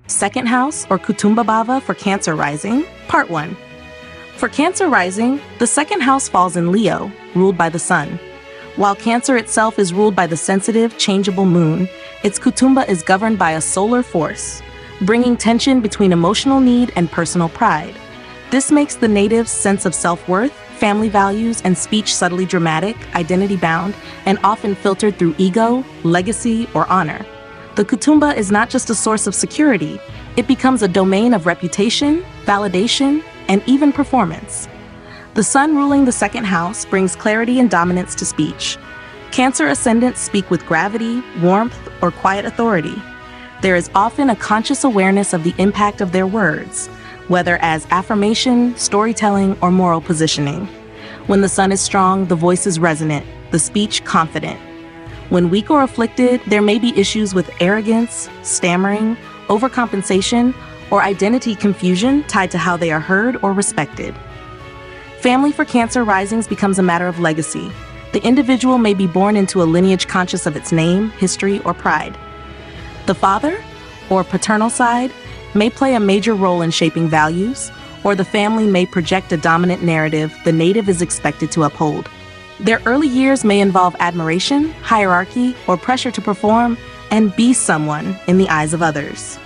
Second house, or Kutumba Bhava for Cancer rising. Part 1. For Cancer rising, the second house falls in Leo, ruled by the sun. While Cancer itself is ruled by the sensitive, changeable moon, its Kutumba is governed by a solar force, bringing tension between emotional need and personal pride. This makes the native's sense of self-worth, family values, and speech subtly dramatic, identity-bound, and often filtered through ego, legacy, or honor. The Kutumba is not just a source of security, it becomes a domain of reputation, validation, and even performance. The sun ruling the second house brings clarity and dominance to speech. Cancer ascendants speak with gravity, warmth, or quiet authority. There is often a conscious awareness of the impact of their words, whether as affirmation, storytelling, or moral positioning. When the sun is strong, the voice is resonant, the speech confident. When weak or afflicted, there may be issues with arrogance, stammering, overcompensation, or identity confusion tied to how they are heard or respected. Family for Cancer risings becomes a matter of legacy. The individual may be born into a lineage conscious of its name, history, or pride. The father, or paternal side, may play a major role in shaping values, or the family may project a dominant narrative the native is expected to uphold. Their early years may involve admiration, hierarchy, or pressure to perform and be someone in the eyes of others.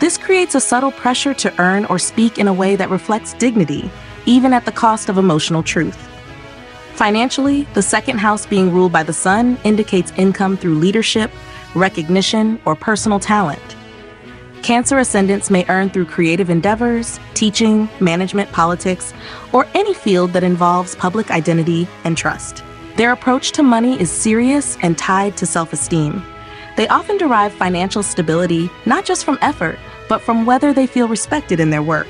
This creates a subtle pressure to earn or speak in a way that reflects dignity, even at the cost of emotional truth. Financially, the second house being ruled by the sun indicates income through leadership, recognition, or personal talent. Cancer ascendants may earn through creative endeavors, teaching, management, politics, or any field that involves public identity and trust. Their approach to money is serious and tied to self-esteem. They often derive financial stability not just from effort, but from whether they feel respected in their work.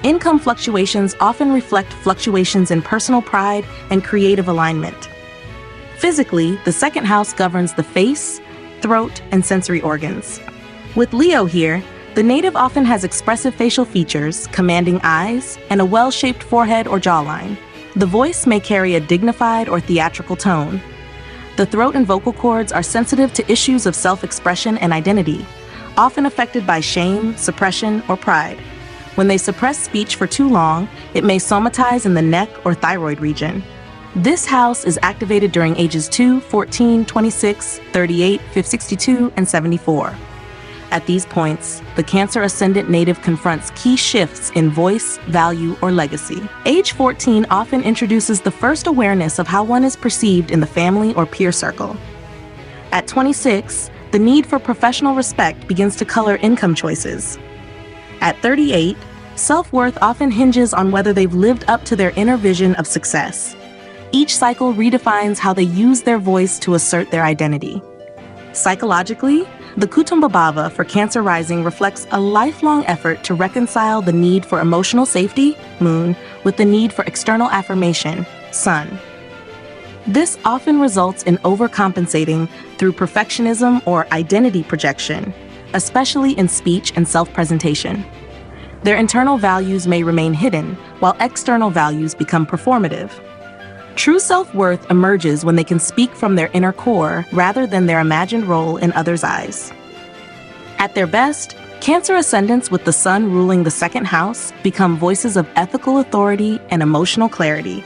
Income fluctuations often reflect fluctuations in personal pride and creative alignment. Physically, the second house governs the face, throat, and sensory organs. With Leo here, the native often has expressive facial features, commanding eyes, and a well-shaped forehead or jawline. The voice may carry a dignified or theatrical tone. The throat and vocal cords are sensitive to issues of self-expression and identity, often affected by shame, suppression, or pride. When they suppress speech for too long, it may somatize in the neck or thyroid region. This house is activated during ages 2, 14, 26, 38, 62, and 74. At these points, the Cancer ascendant native confronts key shifts in voice, value, or legacy. Age 14 often introduces the first awareness of how one is perceived in the family or peer circle. At 26, the need for professional respect begins to color income choices. At 38, self-worth often hinges on whether they've lived up to their inner vision of success. Each cycle redefines how they use their voice to assert their identity. Psychologically, the Kutumba Bhava for Cancer rising reflects a lifelong effort to reconcile the need for emotional safety, moon, with the need for external affirmation, sun. This often results in overcompensating through perfectionism or identity projection, especially in speech and self-presentation. Their internal values may remain hidden, while external values become performative. True self-worth emerges when they can speak from their inner core rather than their imagined role in others' eyes. At their best, Cancer ascendants with the sun ruling the second house become voices of ethical authority and emotional clarity.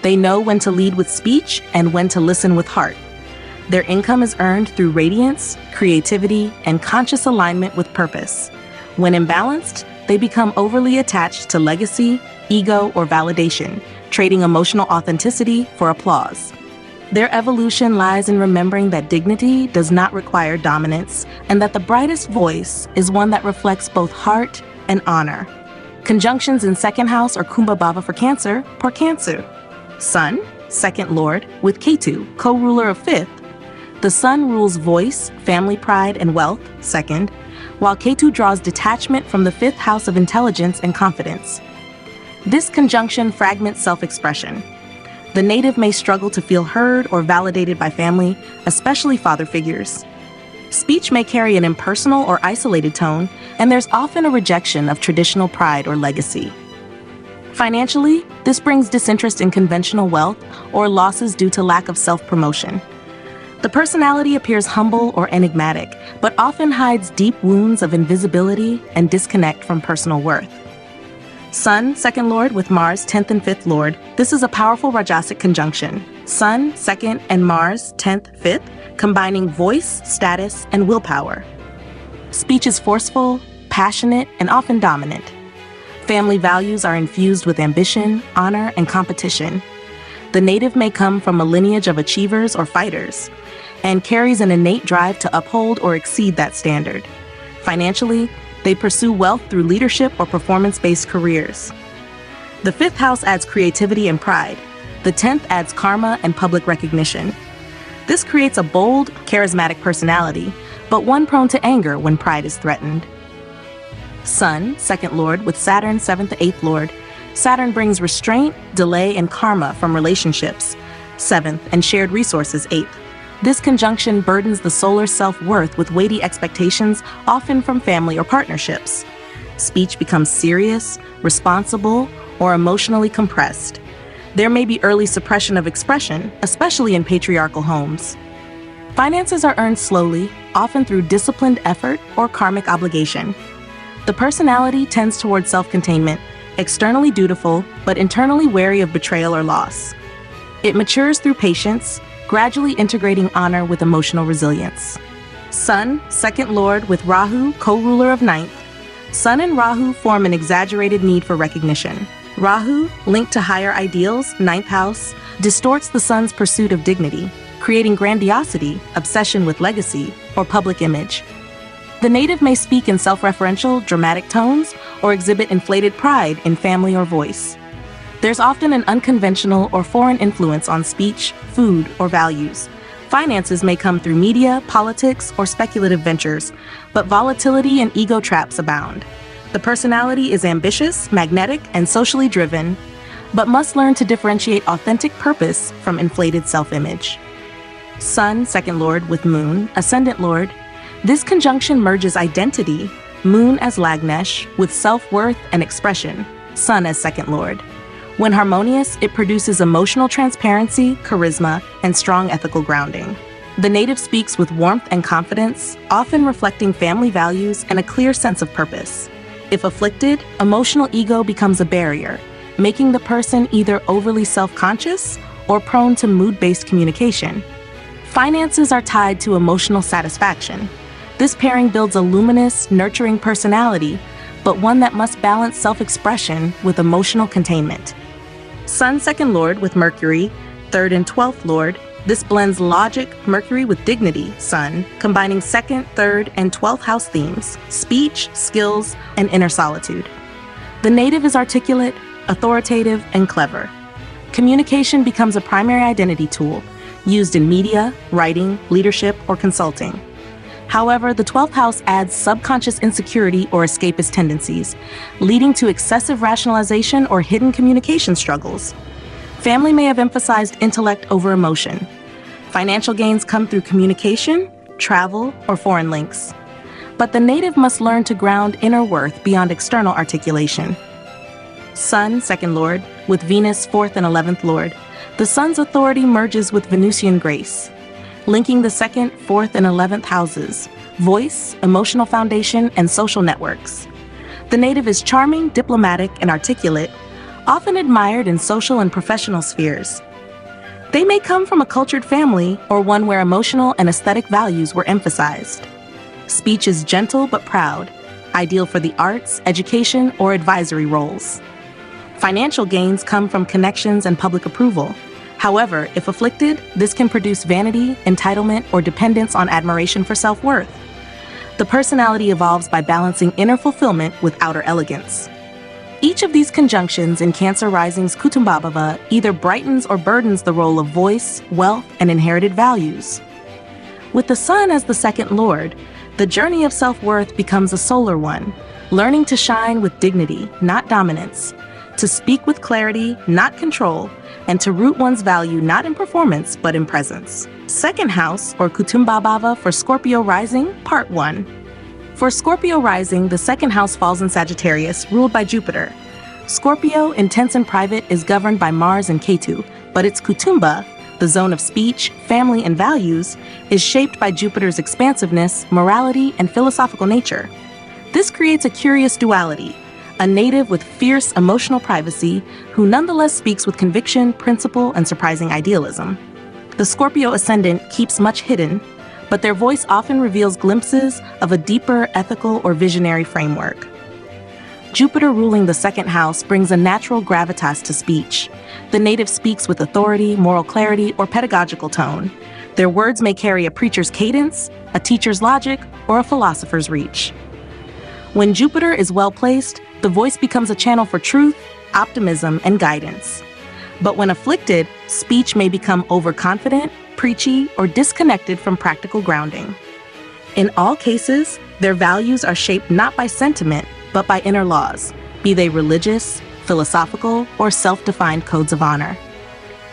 They know when to lead with speech and when to listen with heart. Their income is earned through radiance, creativity, and conscious alignment with purpose. When imbalanced, they become overly attached to legacy, ego, or validation, trading emotional authenticity for applause. Their evolution lies in remembering that dignity does not require dominance, and that the brightest voice is one that reflects both heart and honor. Conjunctions in second house or Kumbha Bhava for Cancer, por Cancer. Sun, second lord, with Ketu, co-ruler of fifth. The sun rules voice, family pride, and wealth, second, while Ketu draws detachment from the fifth house of intelligence and confidence. This conjunction fragments self-expression. The native may struggle to feel heard or validated by family, especially father figures. Speech may carry an impersonal or isolated tone, and there's often a rejection of traditional pride or legacy. Financially, this brings disinterest in conventional wealth or losses due to lack of self-promotion. The personality appears humble or enigmatic, but often hides deep wounds of invisibility and disconnect from personal worth. Sun, second lord with Mars, 10th and 5th lord. This is a powerful Rajasic conjunction. Sun, 2nd, and Mars, 10th, 5th, combining voice, status, and willpower. Speech is forceful, passionate, and often dominant. Family values are infused with ambition, honor, and competition. The native may come from a lineage of achievers or fighters, and carries an innate drive to uphold or exceed that standard. Financially, they pursue wealth through leadership or performance-based careers. The 5th house adds creativity and pride. The 10th adds karma and public recognition. This creates a bold, charismatic personality, but one prone to anger when pride is threatened. Sun, 2nd lord with Saturn, 7th, 8th lord. Saturn brings restraint, delay, and karma from relationships, 7th, and shared resources, 8th. This conjunction burdens the solar self-worth with weighty expectations, often from family or partnerships. Speech becomes serious, responsible, or emotionally compressed. There may be early suppression of expression, especially in patriarchal homes. Finances are earned slowly, often through disciplined effort or karmic obligation. The personality tends towards self-containment, externally dutiful, but internally wary of betrayal or loss. It matures through patience, gradually integrating honor with emotional resilience. Sun, 2nd lord with Rahu, co-ruler of 9th. Sun and Rahu form an exaggerated need for recognition. Rahu, linked to higher ideals, 9th house, distorts the Sun's pursuit of dignity, creating grandiosity, obsession with legacy, or public image. The native may speak in self-referential, dramatic tones, or exhibit inflated pride in family or voice. There's often an unconventional or foreign influence on speech, food, or values. Finances may come through media, politics, or speculative ventures, but volatility and ego traps abound. The personality is ambitious, magnetic, and socially driven, but must learn to differentiate authentic purpose from inflated self-image. Sun, 2nd lord with Moon, ascendant lord. This conjunction merges identity, Moon as Lagnesh, with self-worth and expression, Sun as 2nd lord. When harmonious, it produces emotional transparency, charisma, and strong ethical grounding. The native speaks with warmth and confidence, often reflecting family values and a clear sense of purpose. If afflicted, emotional ego becomes a barrier, making the person either overly self-conscious or prone to mood-based communication. Finances are tied to emotional satisfaction. This pairing builds a luminous, nurturing personality, but one that must balance self-expression with emotional containment. Sun, 2nd lord with Mercury, 3rd and 12th lord. This blends logic, Mercury with dignity, Sun, combining 2nd, 3rd, and 12th house themes, speech, skills, and inner solitude. The native is articulate, authoritative, and clever. Communication becomes a primary identity tool, used in media, writing, leadership, or consulting. However, the 12th house adds subconscious insecurity or escapist tendencies, leading to excessive rationalization or hidden communication struggles. Family may have emphasized intellect over emotion. Financial gains come through communication, travel, or foreign links. But the native must learn to ground inner worth beyond external articulation. Sun, 2nd lord, with Venus, 4th and 11th lord. The Sun's authority merges with Venusian grace, linking the 2nd, 4th, and 11th houses, voice, emotional foundation, and social networks. The native is charming, diplomatic, and articulate, often admired in social and professional spheres. They may come from a cultured family or one where emotional and aesthetic values were emphasized. Speech is gentle but proud, ideal for the arts, education, or advisory roles. Financial gains come from connections and public approval. However, if afflicted, this can produce vanity, entitlement, or dependence on admiration for self-worth. The personality evolves by balancing inner fulfillment with outer elegance. Each of these conjunctions in Cancer rising's Kutumbha Bhava either brightens or burdens the role of voice, wealth, and inherited values. With the Sun as the 2nd lord, the journey of self-worth becomes a solar one, learning to shine with dignity, not dominance, to speak with clarity, not control, and to root one's value not in performance, but in presence. 2nd house, or Kutumbha Bhava for Scorpio rising, part 1. For Scorpio rising, the 2nd house falls in Sagittarius, ruled by Jupiter. Scorpio, intense and private, is governed by Mars and Ketu, but its Kutumbha, the zone of speech, family, and values, is shaped by Jupiter's expansiveness, morality, and philosophical nature. This creates a curious duality, a native with fierce emotional privacy who nonetheless speaks with conviction, principle, and surprising idealism. The Scorpio ascendant keeps much hidden, but their voice often reveals glimpses of a deeper ethical or visionary framework. Jupiter ruling the second house brings a natural gravitas to speech. The native speaks with authority, moral clarity, or pedagogical tone. Their words may carry a preacher's cadence, a teacher's logic, or a philosopher's reach. When Jupiter is well placed, the voice becomes a channel for truth, optimism, and guidance. But when afflicted, speech may become overconfident, preachy, or disconnected from practical grounding. In all cases, their values are shaped not by sentiment, but by inner laws, be they religious, philosophical, or self-defined codes of honor.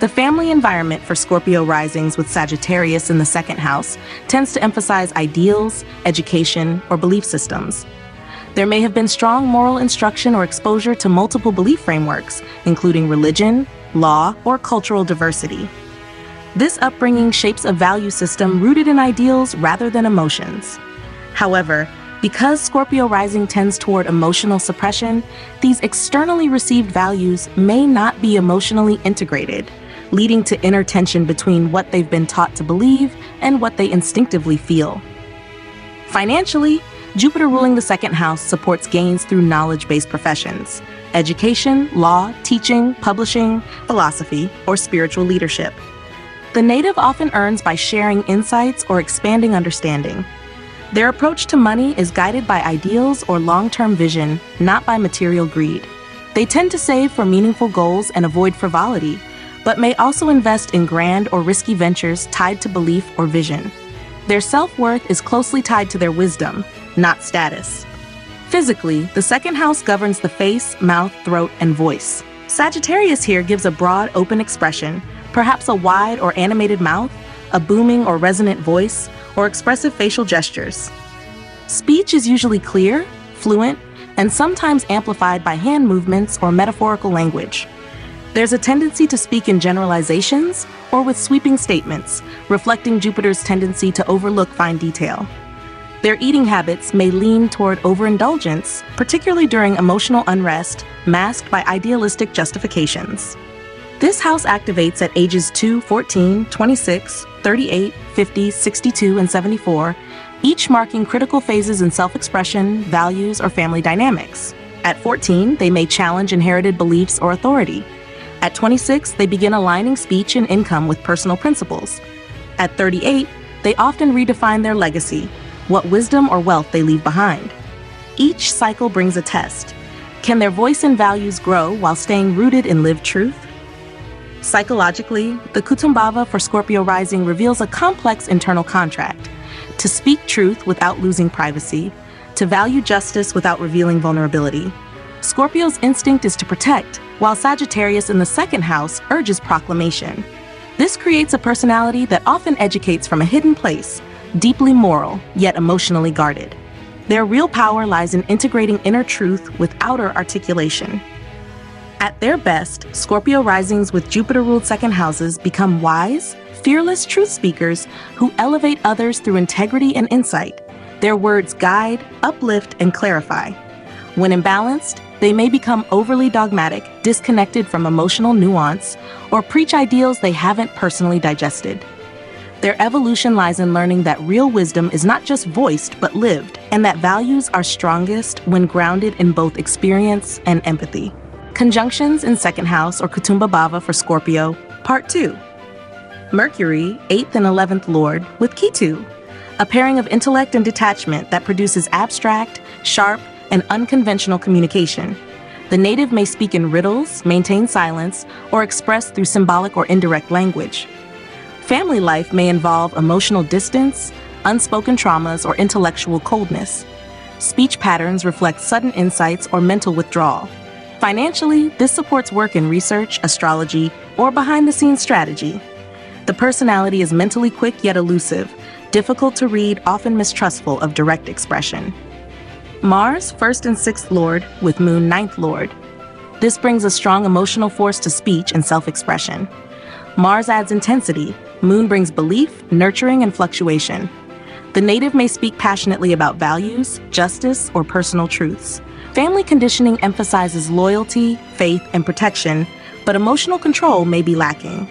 The family environment for Scorpio risings with Sagittarius in the second house tends to emphasize ideals, education, or belief systems. There may have been strong moral instruction or exposure to multiple belief frameworks, including religion, law, or cultural diversity. This upbringing shapes a value system rooted in ideals rather than emotions. However, because Scorpio rising tends toward emotional suppression, these externally received values may not be emotionally integrated, leading to inner tension between what they've been taught to believe and what they instinctively feel. Financially, Jupiter ruling the second house supports gains through knowledge-based professions, education, law, teaching, publishing, philosophy, or spiritual leadership. The native often earns by sharing insights or expanding understanding. Their approach to money is guided by ideals or long-term vision, not by material greed. They tend to save for meaningful goals and avoid frivolity, but may also invest in grand or risky ventures tied to belief or vision. Their self-worth is closely tied to their wisdom, not status. Physically, the second house governs the face, mouth, throat, and voice. Sagittarius here gives a broad, open expression, perhaps a wide or animated mouth, a booming or resonant voice, or expressive facial gestures. Speech is usually clear, fluent, and sometimes amplified by hand movements or metaphorical language. There's a tendency to speak in generalizations or with sweeping statements, reflecting Jupiter's tendency to overlook fine detail. Their eating habits may lean toward overindulgence, particularly during emotional unrest, masked by idealistic justifications. This house activates at ages 2, 14, 26, 38, 50, 62, and 74, each marking critical phases in self-expression, values, or family dynamics. At 14, they may challenge inherited beliefs or authority. At 26, they begin aligning speech and income with personal principles. At 38, they often redefine their legacy, what wisdom or wealth they leave behind. Each cycle brings a test. Can their voice and values grow while staying rooted in lived truth? Psychologically, the Bhava for Scorpio rising reveals a complex internal contract: to speak truth without losing privacy, to value justice without revealing vulnerability. Scorpio's instinct is to protect, while Sagittarius in the second house urges proclamation. This creates a personality that often educates from a hidden place, deeply moral, yet emotionally guarded. Their real power lies in integrating inner truth with outer articulation. At their best, Scorpio risings with Jupiter-ruled second houses become wise, fearless truth speakers who elevate others through integrity and insight. Their words guide, uplift, and clarify. When imbalanced, they may become overly dogmatic, disconnected from emotional nuance, or preach ideals they haven't personally digested. Their evolution lies in learning that real wisdom is not just voiced but lived, and that values are strongest when grounded in both experience and empathy. Conjunctions in second house or Bhava for Scorpio, Part 2. Mercury, 8th and 11th Lord, with Ketu, a pairing of intellect and detachment that produces abstract, sharp, and unconventional communication. The native may speak in riddles, maintain silence, or express through symbolic or indirect language. Family life may involve emotional distance, unspoken traumas, or intellectual coldness. Speech patterns reflect sudden insights or mental withdrawal. Financially, this supports work in research, astrology, or behind-the-scenes strategy. The personality is mentally quick yet elusive, difficult to read, often mistrustful of direct expression. Mars, 1st and 6th Lord, with Moon, 9th Lord. This brings a strong emotional force to speech and self-expression. Mars adds intensity. Moon brings belief, nurturing, and fluctuation. The native may speak passionately about values, justice, or personal truths. Family conditioning emphasizes loyalty, faith, and protection, but emotional control may be lacking.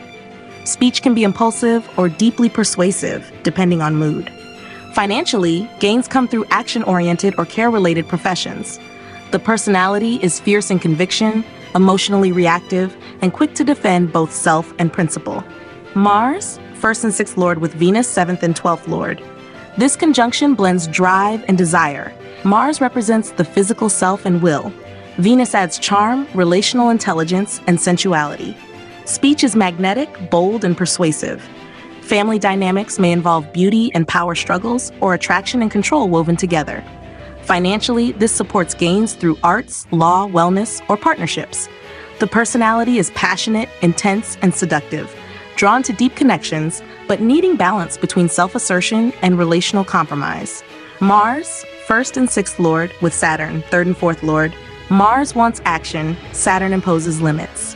Speech can be impulsive or deeply persuasive, depending on mood. Financially, gains come through action-oriented or care-related professions. The personality is fierce in conviction, emotionally reactive, and quick to defend both self and principle. Mars, 1st and 6th Lord with Venus, 7th and 12th Lord. This conjunction blends drive and desire. Mars represents the physical self and will. Venus adds charm, relational intelligence, and sensuality. Speech is magnetic, bold, and persuasive. Family dynamics may involve beauty and power struggles or attraction and control woven together. Financially, this supports gains through arts, law, wellness, or partnerships. The personality is passionate, intense, and seductive, drawn to deep connections, but needing balance between self-assertion and relational compromise. Mars, 1st and 6th Lord with Saturn, 3rd and 4th Lord. Mars wants action, Saturn imposes limits.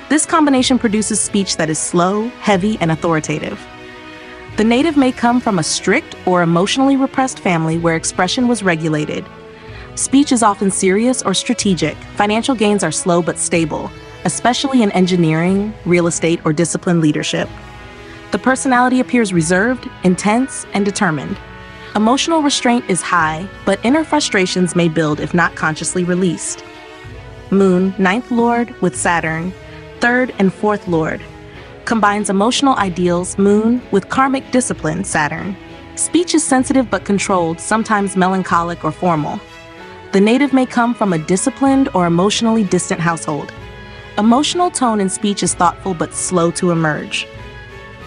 This combination produces speech that is slow, heavy, and authoritative. The native may come from a strict or emotionally repressed family where expression was regulated. Speech is often serious or strategic. Financial gains are slow but stable, especially in engineering, real estate, or disciplined leadership. The personality appears reserved, intense, and determined. Emotional restraint is high, but inner frustrations may build if not consciously released. Moon, 9th Lord with Saturn, 3rd and 4th Lord. Combines emotional ideals, Moon, with karmic discipline, Saturn. Speech is sensitive but controlled, sometimes melancholic or formal. The native may come from a disciplined or emotionally distant household. Emotional tone in speech is thoughtful but slow to emerge.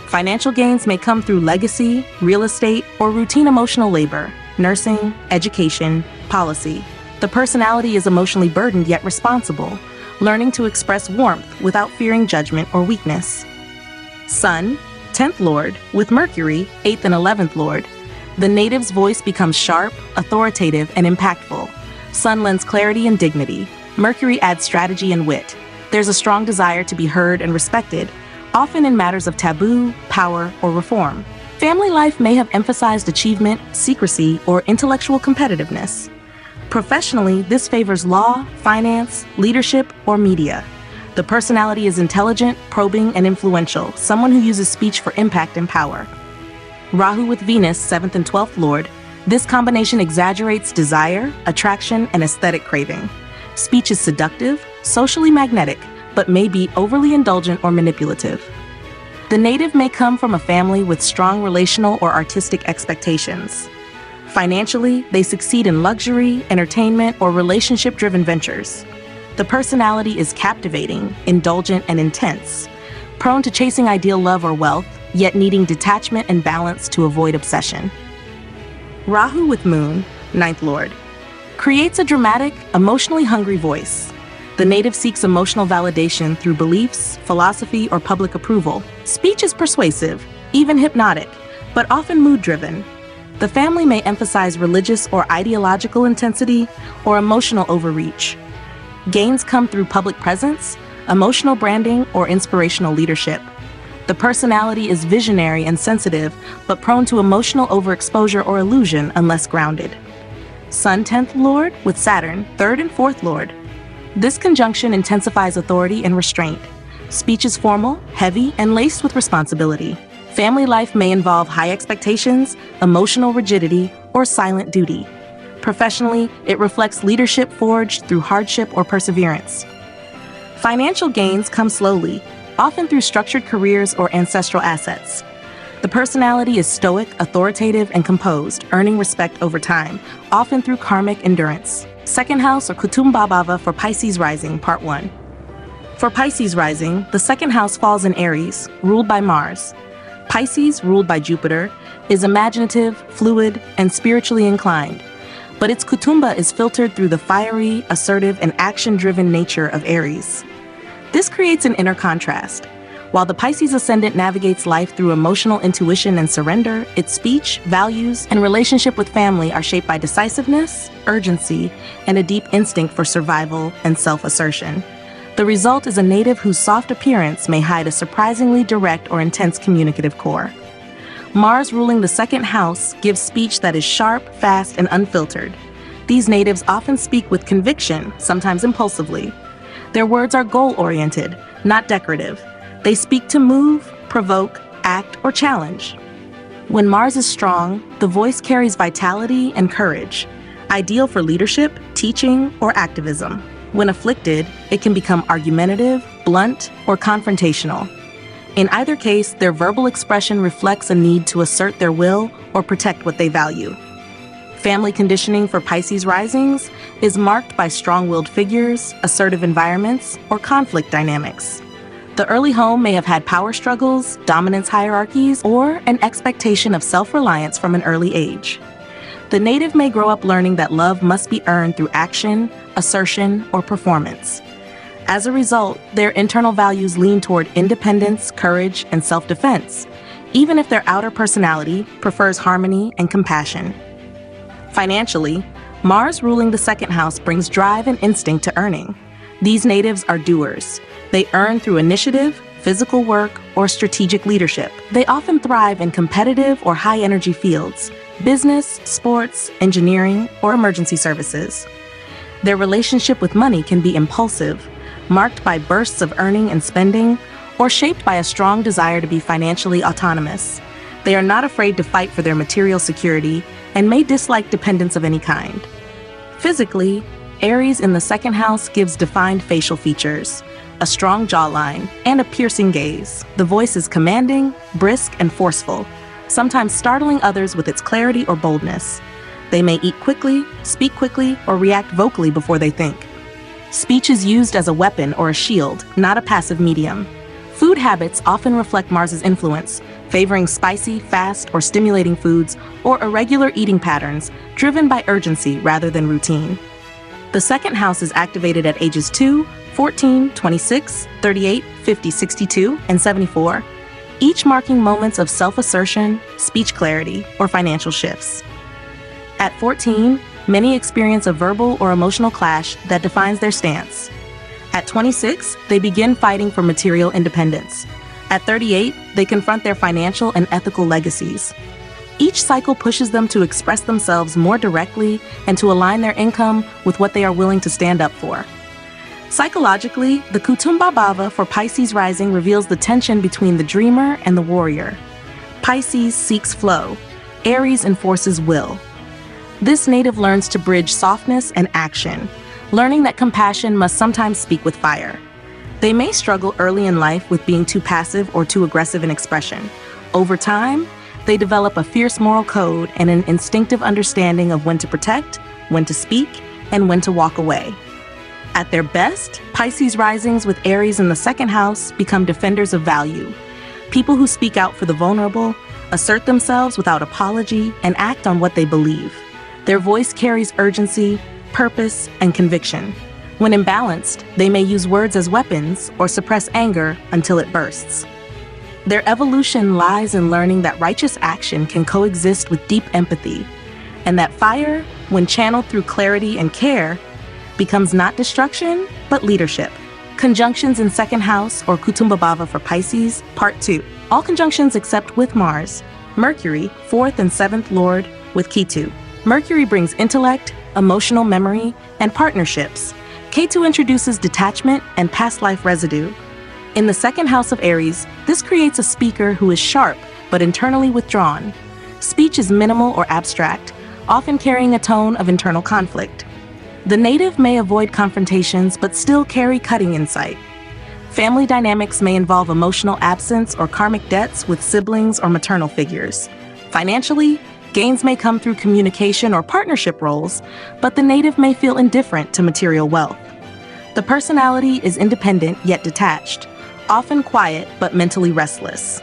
Financial gains may come through legacy, real estate, or routine emotional labor, nursing, education, policy. The personality is emotionally burdened yet responsible, learning to express warmth without fearing judgment or weakness. Sun, 10th Lord, with Mercury, 8th and 11th Lord. The native's voice becomes sharp, authoritative, and impactful. Sun lends clarity and dignity. Mercury adds strategy and wit. There's a strong desire to be heard and respected, often in matters of taboo, power, or reform. Family life may have emphasized achievement, secrecy, or intellectual competitiveness. Professionally, this favors law, finance, leadership, or media. The personality is intelligent, probing, and influential, someone who uses speech for impact and power. Rahu with Venus, 7th and 12th Lord. This combination exaggerates desire, attraction, and aesthetic craving. Speech is seductive, socially magnetic, but may be overly indulgent or manipulative. The native may come from a family with strong relational or artistic expectations. Financially, they succeed in luxury, entertainment, or relationship-driven ventures. The personality is captivating, indulgent, and intense, prone to chasing ideal love or wealth, yet needing detachment and balance to avoid obsession. Rahu with Moon, 9th Lord, creates a dramatic, emotionally hungry voice. The native seeks emotional validation through beliefs, philosophy, or public approval. Speech is persuasive, even hypnotic, but often mood-driven. The family may emphasize religious or ideological intensity or emotional overreach. Gains come through public presence, emotional branding, or inspirational leadership. The personality is visionary and sensitive, but prone to emotional overexposure or illusion unless grounded. Sun, 10th Lord with Saturn, 3rd and 4th Lord. This conjunction intensifies authority and restraint. Speech is formal, heavy, and laced with responsibility. Family life may involve high expectations, emotional rigidity, or silent duty. Professionally, it reflects leadership forged through hardship or perseverance. Financial gains come slowly, often through structured careers or ancestral assets. The personality is stoic, authoritative, and composed, earning respect over time, often through karmic endurance. Second house or Kutumbha Bhava for Pisces rising, part 1. For Pisces rising, the second house falls in Aries, ruled by Mars. Pisces, ruled by Jupiter, is imaginative, fluid, and spiritually inclined. But its kutumbha is filtered through the fiery, assertive, and action-driven nature of Aries. This creates an inner contrast. While the Pisces ascendant navigates life through emotional intuition and surrender, its speech, values, and relationship with family are shaped by decisiveness, urgency, and a deep instinct for survival and self-assertion. The result is a native whose soft appearance may hide a surprisingly direct or intense communicative core. Mars ruling the second house gives speech that is sharp, fast, and unfiltered. These natives often speak with conviction, sometimes impulsively. Their words are goal-oriented, not decorative. They speak to move, provoke, act, or challenge. When Mars is strong, the voice carries vitality and courage, ideal for leadership, teaching, or activism. When afflicted, it can become argumentative, blunt, or confrontational. In either case, their verbal expression reflects a need to assert their will or protect what they value. Family conditioning for Pisces risings is marked by strong-willed figures, assertive environments, or conflict dynamics. The early home may have had power struggles, dominance hierarchies, or an expectation of self-reliance from an early age. The native may grow up learning that love must be earned through action, assertion, or performance. As a result, their internal values lean toward independence, courage, and self-defense, even if their outer personality prefers harmony and compassion. Financially, Mars ruling the second house brings drive and instinct to earning. These natives are doers. They earn through initiative, physical work, or strategic leadership. They often thrive in competitive or high-energy fields, business, sports, engineering, or emergency services. Their relationship with money can be impulsive, marked by bursts of earning and spending, or shaped by a strong desire to be financially autonomous. They are not afraid to fight for their material security and may dislike dependence of any kind. Physically, Aries in the second house gives defined facial features, a strong jawline, and a piercing gaze. The voice is commanding, brisk, and forceful, sometimes startling others with its clarity or boldness. They may eat quickly, speak quickly, or react vocally before they think. Speech is used as a weapon or a shield, not a passive medium. Food habits often reflect Mars's influence, favoring spicy, fast, or stimulating foods, or irregular eating patterns driven by urgency rather than routine. The second house is activated at ages 2, 14, 26, 38, 50, 62, and 74, each marking moments of self-assertion, speech clarity, or financial shifts. At 14, many experience a verbal or emotional clash that defines their stance. At 26, they begin fighting for material independence. At 38, they confront their financial and ethical legacies. Each cycle pushes them to express themselves more directly and to align their income with what they are willing to stand up for. Psychologically, the Kutumba Bhava for Pisces rising reveals the tension between the dreamer and the warrior. Pisces seeks flow. Aries enforces will. This native learns to bridge softness and action, learning that compassion must sometimes speak with fire. They may struggle early in life with being too passive or too aggressive in expression. Over time, they develop a fierce moral code and an instinctive understanding of when to protect, when to speak, and when to walk away. At their best, Pisces risings with Aries in the second house become defenders of value. People who speak out for the vulnerable, assert themselves without apology, and act on what they believe. Their voice carries urgency, purpose, and conviction. When imbalanced, they may use words as weapons or suppress anger until it bursts. Their evolution lies in learning that righteous action can coexist with deep empathy, and that fire, when channeled through clarity and care, becomes not destruction, but leadership. Conjunctions in second house or Kutumba Bhava for Pisces, Part 2. All conjunctions except with Mars. Mercury, 4th and 7th Lord, with Ketu. Mercury brings intellect, emotional memory, and partnerships. Ketu introduces detachment and past life residue. In the second house of Aries, this creates a speaker who is sharp but internally withdrawn. Speech is minimal or abstract, often carrying a tone of internal conflict. The native may avoid confrontations but still carry cutting insight. Family dynamics may involve emotional absence or karmic debts with siblings or maternal figures. Financially, gains may come through communication or partnership roles, but the native may feel indifferent to material wealth. The personality is independent yet detached, often quiet but mentally restless.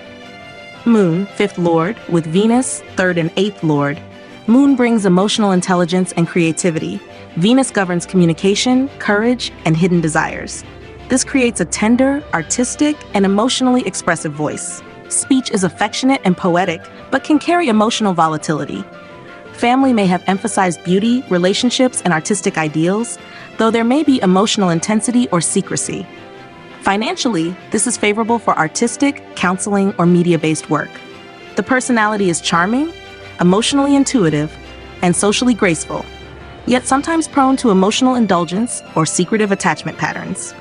Moon, 5th Lord, with Venus, 3rd and 8th Lord. Moon brings emotional intelligence and creativity. Venus governs communication, courage, and hidden desires. This creates a tender, artistic, and emotionally expressive voice. Speech is affectionate and poetic, but can carry emotional volatility. Family may have emphasized beauty, relationships, and artistic ideals, though there may be emotional intensity or secrecy. Financially, this is favorable for artistic, counseling, or media-based work. The personality is charming, emotionally intuitive, and socially graceful, yet sometimes prone to emotional indulgence or secretive attachment patterns.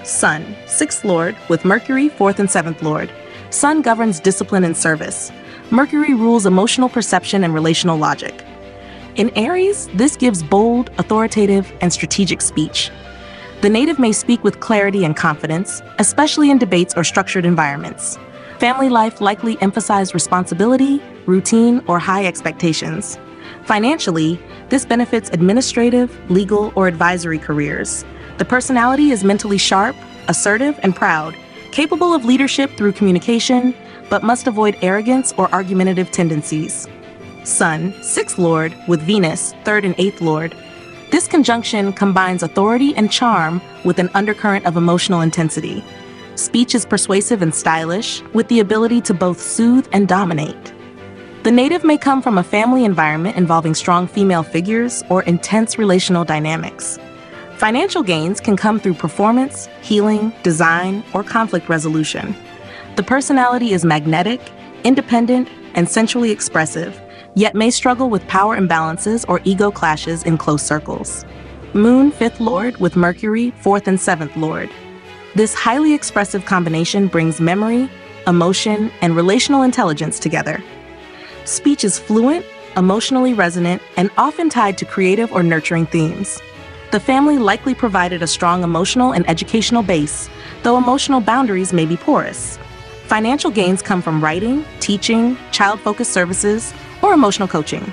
Sun, 6th Lord, with Mercury, 4th and 7th Lord. Sun governs discipline and service. Mercury rules emotional perception and relational logic. In Aries, this gives bold, authoritative, and strategic speech. The native may speak with clarity and confidence, especially in debates or structured environments. Family life likely emphasizes responsibility, routine, or high expectations. Financially, this benefits administrative, legal, or advisory careers. The personality is mentally sharp, assertive, and proud, capable of leadership through communication, but must avoid arrogance or argumentative tendencies. Sun, 6th Lord, with Venus, 3rd and 8th Lord. This conjunction combines authority and charm with an undercurrent of emotional intensity. Speech is persuasive and stylish, with the ability to both soothe and dominate. The native may come from a family environment involving strong female figures or intense relational dynamics. Financial gains can come through performance, healing, design, or conflict resolution. The personality is magnetic, independent, and sensually expressive, yet may struggle with power imbalances or ego clashes in close circles. Moon, 5th Lord, with Mercury, 4th and 7th Lord. This highly expressive combination brings memory, emotion, and relational intelligence together. Speech is fluent, emotionally resonant, and often tied to creative or nurturing themes. The family likely provided a strong emotional and educational base, though emotional boundaries may be porous. Financial gains come from writing, teaching, child-focused services, or emotional coaching.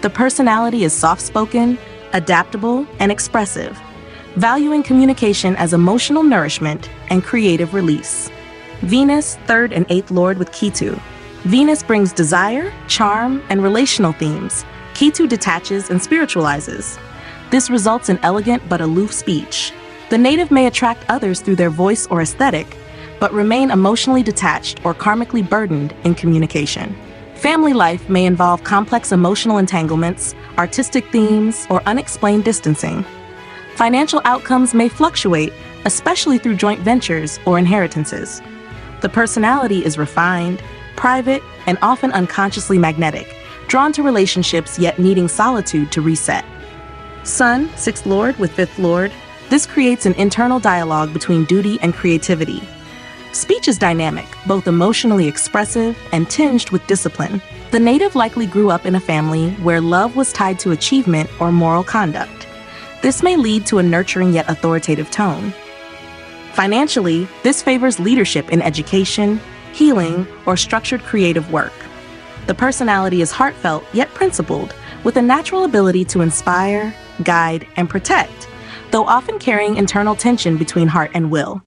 The personality is soft-spoken, adaptable, and expressive, valuing communication as emotional nourishment and creative release. Venus, 3rd and 8th Lord, with Ketu. Venus brings desire, charm, and relational themes. Ketu detaches and spiritualizes. This results in elegant but aloof speech. The native may attract others through their voice or aesthetic, but remain emotionally detached or karmically burdened in communication. Family life may involve complex emotional entanglements, artistic themes, or unexplained distancing. Financial outcomes may fluctuate, especially through joint ventures or inheritances. The personality is refined, private, and often unconsciously magnetic, drawn to relationships yet needing solitude to reset. Sun, 6th Lord, with 5th Lord. This creates an internal dialogue between duty and creativity. Speech is dynamic, both emotionally expressive and tinged with discipline. The native likely grew up in a family where love was tied to achievement or moral conduct. This may lead to a nurturing yet authoritative tone. Financially, this favors leadership in education, healing, or structured creative work. The personality is heartfelt yet principled, with a natural ability to inspire, guide, and protect, though often carrying internal tension between heart and will.